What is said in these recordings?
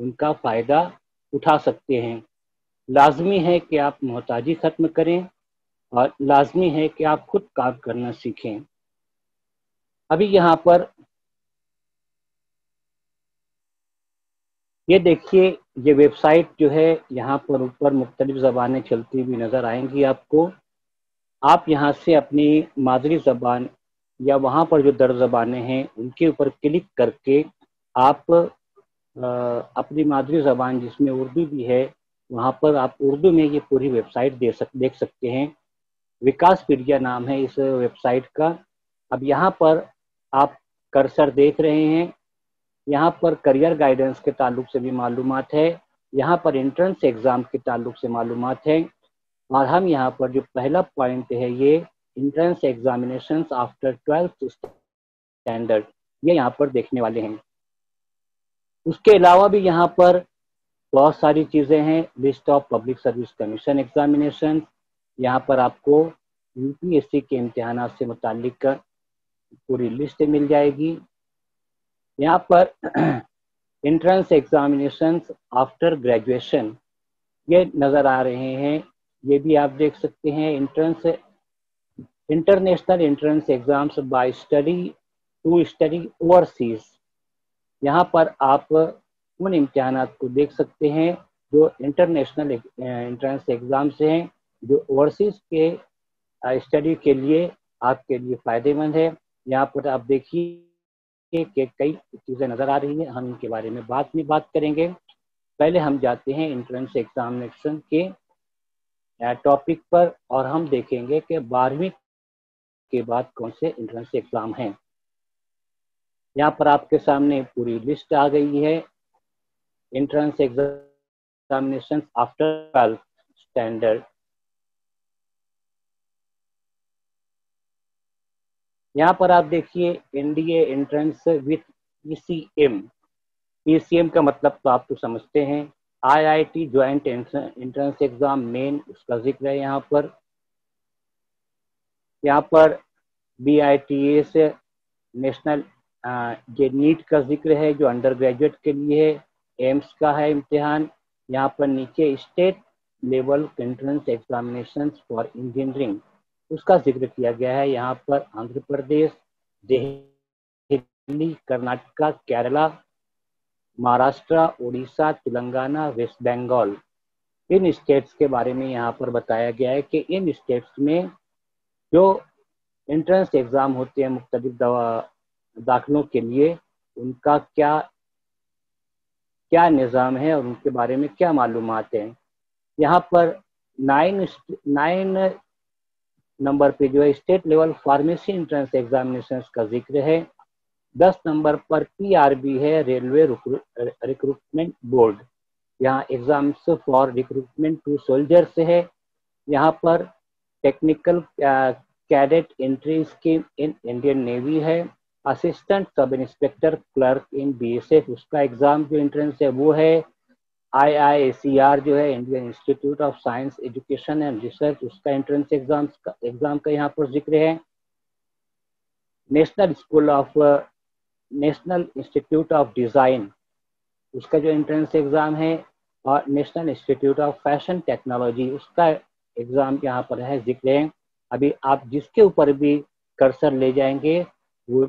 ان کا فائدہ اٹھا سکتے ہیں۔ لازمی ہے کہ آپ محتاجی ختم کریں اور لازمی ہے کہ آپ خود کام کرنا سیکھیں۔ ابھی یہاں پر یہ دیکھیے، یہ ویب سائٹ جو ہے یہاں پر اوپر مختلف زبانیں چلتی ہوئی نظر آئیں گی آپ کو۔ آپ یہاں سے اپنی مادری زبان یا وہاں پر جو درج زبانیں ہیں ان کے اوپر کلک کر کے آپ اپنی مادری زبان جس میں اردو بھی ہے وہاں پر آپ اردو میں یہ پوری ویب سائٹ دیکھ سکتے ہیں۔ وکاس پیڈیا نام ہے اس ویب سائٹ کا۔ اب یہاں پر آپ کرسر دیکھ رہے ہیں، یہاں پر کریئر گائیڈنس کے تعلق سے بھی معلومات ہے، یہاں پر انٹرنس ایگزام کے تعلق سے معلومات ہے، اور ہم یہاں پر جو پہلا پوائنٹ ہے یہ entrance examinations after 12th standard, یہ یہاں پر دیکھنے والے ہیں۔ اس کے علاوہ بھی یہاں پر بہت ساری چیزیں ہیں۔ List of public service commission examination, یہاں پر آپ کو یو پی ایس سی کے امتحانات سے متعلق پوری لسٹ مل جائے گی۔ یہاں پر انٹرنس ایگزامینیشنز آفٹر گریجویشن یہ نظر آ رہے ہیں، یہ بھی آپ دیکھ سکتے ہیں۔ International entrance exams by study to study overseas, یہاں پر آپ ان امتحانات کو دیکھ سکتے ہیں جو انٹرنیشنل انٹرنس ایگزامس ہیں، جو اوورسیز کے اسٹڈی کے لیے آپ کے لیے فائدے مند ہے۔ یہاں پر آپ دیکھیے کہ کئی چیزیں نظر آ رہی ہیں، ہم ان کے بارے میں بعد میں بات کریں گے۔ پہلے ہم جاتے ہیں انٹرنس ایگزامینیشن کے ٹاپک پر اور ہم دیکھیں گے کہ 12ویں کے بعد کون سے انٹرنس ایگزام ہیں۔ یہاں پر آپ کے سامنے پوری لسٹ آ گئی ہے۔ Entrance examination after 12th standard, یہاں پر آپ دیکھیے N D A entrance with P C M. P C M کا مطلب تو آپ کو سمجھتے ہیں، I I T joint entrance exam main, اس کا ذکر ہے یہاں پر۔ یہاں پر B I T S national یہ نیٹ کا ذکر ہے جو انڈر گریجویٹ کے لیے ہے، ایمس کا ہے امتحان۔ یہاں پر نیچے state level entrance examination for engineering اس کا ذکر کیا گیا ہے۔ یہاں پر آندھرا پردیش، دہلی، کرناٹکا، کیرلا، مہاراشٹرا، اڑیسہ، تلنگانہ، ویسٹ بنگال، ان اسٹیٹس کے بارے میں یہاں پر بتایا گیا ہے کہ ان اسٹیٹس میں جو انٹرنس ایگزام ہوتے ہیں مختلف داخلوں کے لیے ان کا کیا نظام ہے اور ان کے بارے میں کیا معلومات ہیں۔ یہاں پر 9 نمبر پہ جو ہے state level pharmacy entrance examination کا ذکر ہے۔ 10 نمبر پر پی آر بی ہے، ریلوے ریکروٹمنٹ بورڈ، یہاں exams for recruitment to soldiers ہے۔ یہاں پر technical cadet entry scheme in Indian navy ہے۔ Assistant sub inspector clerk in B S F, اس کا ایگزام جو انٹرنس ہے وہ ہے۔ آئی آئی اے سی آر جو ہے Indian institute of science education and research, اس کا انٹرنس ایگزام کا یہاں پر ذکر ہے۔ نیشنل انسٹیٹیوٹ آف ڈیزائن اس کا جو انٹرنس ایگزام ہے، اور national institute of fashion technology اس کا ایگزام یہاں پر ہے، ذکر ہے۔ ابھی آپ جس کے اوپر بھی کرسر لے جائیں گے وہ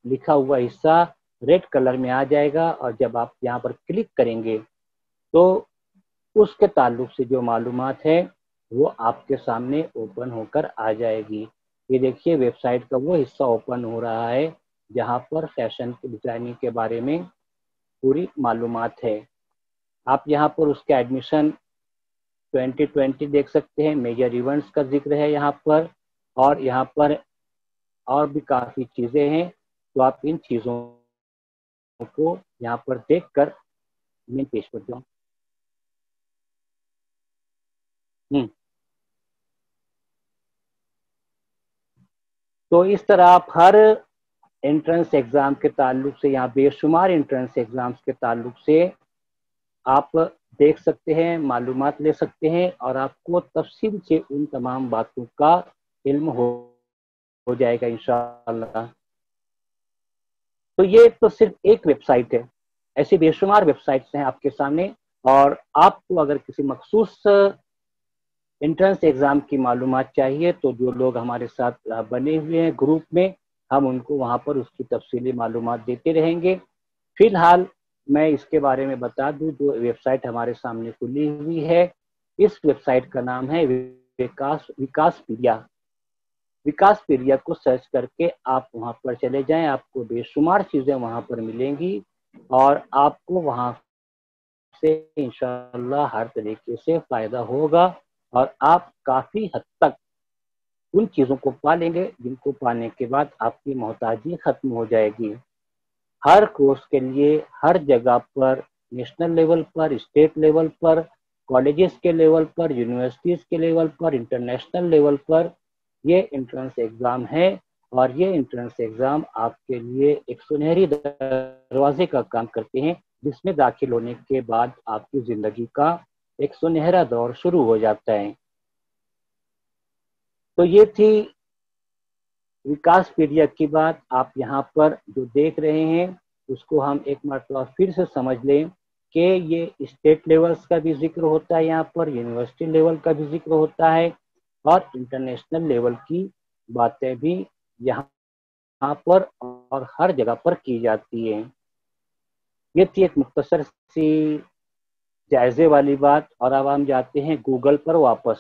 لکھا ہوا حصہ ریڈ کلر میں آ جائے گا، اور جب آپ یہاں پر کلک کریں گے تو اس کے تعلق سے جو معلومات ہے وہ آپ کے سامنے اوپن ہو کر آ جائے گی۔ یہ دیکھیے ویب سائٹ کا وہ حصہ اوپن ہو رہا ہے جہاں پر فیشن کی ڈیزائننگ کے بارے میں پوری معلومات ہے۔ آپ یہاں پر اس کے ایڈمیشن 2020 دیکھ سکتے ہیں، میجر ایونٹس کا ذکر ہے یہاں پر، اور یہاں پر اور بھی کافی چیزیں ہیں، تو آپ ان چیزوں کو یہاں پر دیکھ کر میں پیش کرتا ہوں۔ تو اس طرح آپ ہر انٹرنس ایگزام کے تعلق سے، یہاں بے شمار انٹرنس ایگزامس کے تعلق سے آپ دیکھ سکتے ہیں، معلومات لے سکتے ہیں، اور آپ کو تفصیل سے ان تمام باتوں کا علم ہو جائے گا انشاءاللہ۔ تو یہ تو صرف ایک ویب سائٹ ہے، ایسی بے شمار ویب سائٹس ہیں آپ کے سامنے، اور آپ کو اگر کسی مخصوص انٹرنس ایگزام کی معلومات چاہیے تو جو لوگ ہمارے ساتھ بنے ہوئے ہیں گروپ میں، ہم ان کو وہاں پر اس کی تفصیلی معلومات دیتے رہیں گے۔ فی الحال میں اس کے بارے میں بتا دوں، جو ویب سائٹ ہمارے سامنے کھلی ہوئی ہے، اس ویب سائٹ کا نام ہے وکاس پیڈیا۔ وکاس پیڈیا کو سرچ کر کے آپ وہاں پر چلے جائیں، آپ کو بے شمار چیزیں وہاں پر ملیں گی، اور آپ کو وہاں سے انشاءاللہ ہر طریقے سے فائدہ ہوگا، اور آپ کافی حد تک ان چیزوں کو پا لیں گے جن کو پانے کے بعد آپ کی محتاجی ختم ہو جائے گی۔ ہر کورس کے لیے ہر جگہ پر، نیشنل لیول پر، اسٹیٹ لیول پر، کالجز کے لیول پر، یونیورسٹیز کے لیول پر، انٹرنیشنل لیول پر یہ انٹرنس ایگزام ہے، اور یہ انٹرنس ایگزام آپ کے لیے ایک سنہری دروازے کا کام کرتے ہیں، جس میں داخل ہونے کے بعد آپ کی زندگی کا ایک سنہرا دور شروع ہو جاتا ہے۔ تو یہ تھی وکاس پیڈیا کی بات۔ آپ یہاں پر جو دیکھ رہے ہیں اس کو ہم ایک مرتبہ پھر سے سمجھ لیں کہ یہ اسٹیٹ لیولز کا بھی ذکر ہوتا ہے، یہاں پر یونیورسٹی لیول کا بھی ذکر ہوتا ہے، اور انٹرنیشنل لیول کی باتیں بھی یہاں پر اور ہر جگہ پر کی جاتی ہیں۔ یہ تھی ایک مختصر سی جائزے والی بات، اور اب ہم جاتے ہیں گوگل پر واپس۔